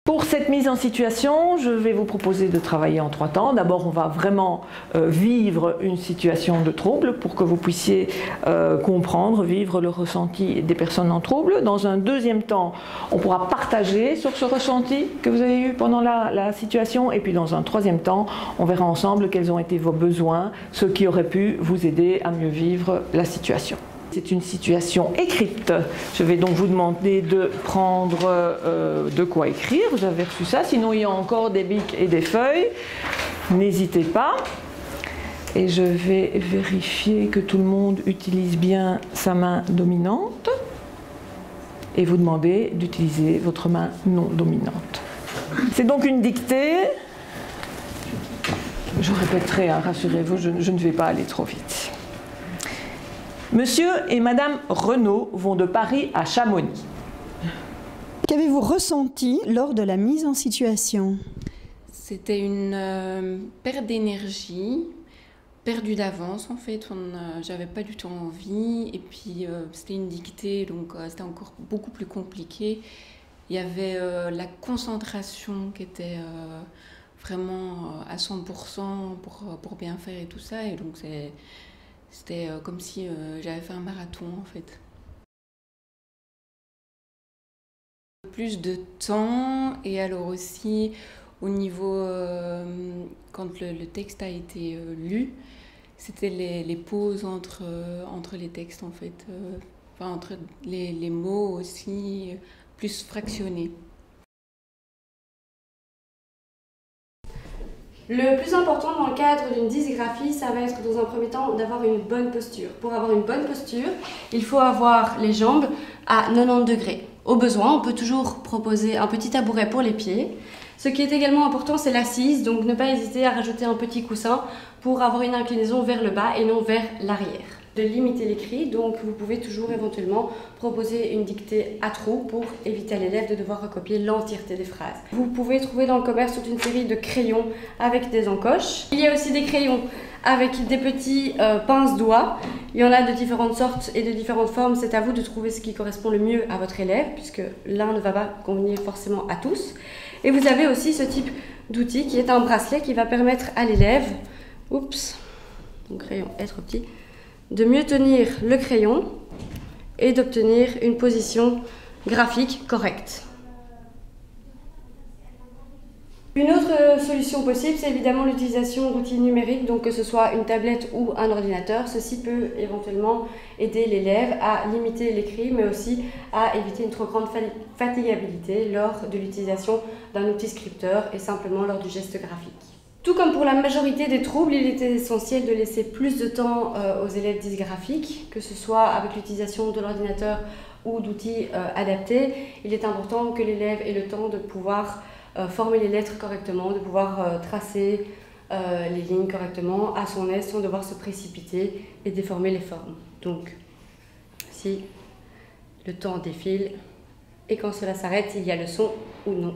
Pour cette mise en situation, je vais vous proposer de travailler en 3 temps. D'abord, on va vraiment vivre une situation de trouble pour que vous puissiez comprendre, vivre le ressenti des personnes en trouble. Dans un deuxième temps, on pourra partager sur ce ressenti que vous avez eu pendant la situation. Et puis dans un troisième temps, on verra ensemble quels ont été vos besoins, ce qui aurait pu vous aider à mieux vivre la situation. C'est une situation écrite. Je vais donc vous demander de prendre de quoi écrire. Vous avez reçu ça. Sinon, il y a encore des bics et des feuilles. N'hésitez pas. Et je vais vérifier que tout le monde utilise bien sa main dominante. Et vous demander d'utiliser votre main non dominante. C'est donc une dictée. Je répéterai, hein, rassurez-vous, je ne vais pas aller trop vite. Monsieur et Madame Renaud vont de Paris à Chamonix. Qu'avez-vous ressenti lors de la mise en situation? C'était une perte d'énergie, perdue d'avance en fait. J'avais pas du tout envie. Et puis c'était une dictée, donc c'était encore beaucoup plus compliqué. Il y avait la concentration qui était vraiment à 100% pour bien faire et tout ça. Et donc c'était comme si j'avais fait un marathon en fait. Plus de temps et alors aussi au niveau, quand le texte a été lu, c'était les pauses entre les textes en fait, enfin, entre les mots aussi, plus fractionnés. Le plus important dans le cadre d'une dysgraphie, ça va être dans un premier temps d'avoir une bonne posture. Pour avoir une bonne posture, il faut avoir les jambes à 90 degrés. Au besoin, on peut toujours proposer un petit tabouret pour les pieds. Ce qui est également important, c'est l'assise, donc ne pas hésiter à rajouter un petit coussin pour avoir une inclinaison vers le bas et non vers l'arrière. De limiter l'écrit, donc vous pouvez toujours éventuellement proposer une dictée à trous pour éviter à l'élève de devoir recopier l'entièreté des phrases. Vous pouvez trouver dans le commerce toute une série de crayons avec des encoches. Il y a aussi des crayons avec des petits pince-doigts. Il y en a de différentes sortes et de différentes formes. C'est à vous de trouver ce qui correspond le mieux à votre élève, puisque l'un ne va pas convenir forcément à tous. Et vous avez aussi ce type d'outil qui est un bracelet qui va permettre à l'élève, oups, mon crayon est trop petit, de mieux tenir le crayon et d'obtenir une position graphique correcte. Une autre solution possible, c'est évidemment l'utilisation d'outils numériques, donc que ce soit une tablette ou un ordinateur. Ceci peut éventuellement aider l'élève à limiter l'écrit, mais aussi à éviter une trop grande fatigabilité lors de l'utilisation d'un outil scripteur et simplement lors du geste graphique. Tout comme pour la majorité des troubles, il est essentiel de laisser plus de temps aux élèves dysgraphiques, que ce soit avec l'utilisation de l'ordinateur ou d'outils adaptés. Il est important que l'élève ait le temps de pouvoir former les lettres correctement, de pouvoir tracer les lignes correctement à son aise sans devoir se précipiter et déformer les formes. Donc, si le temps défile et quand cela s'arrête, il y a le son ou non.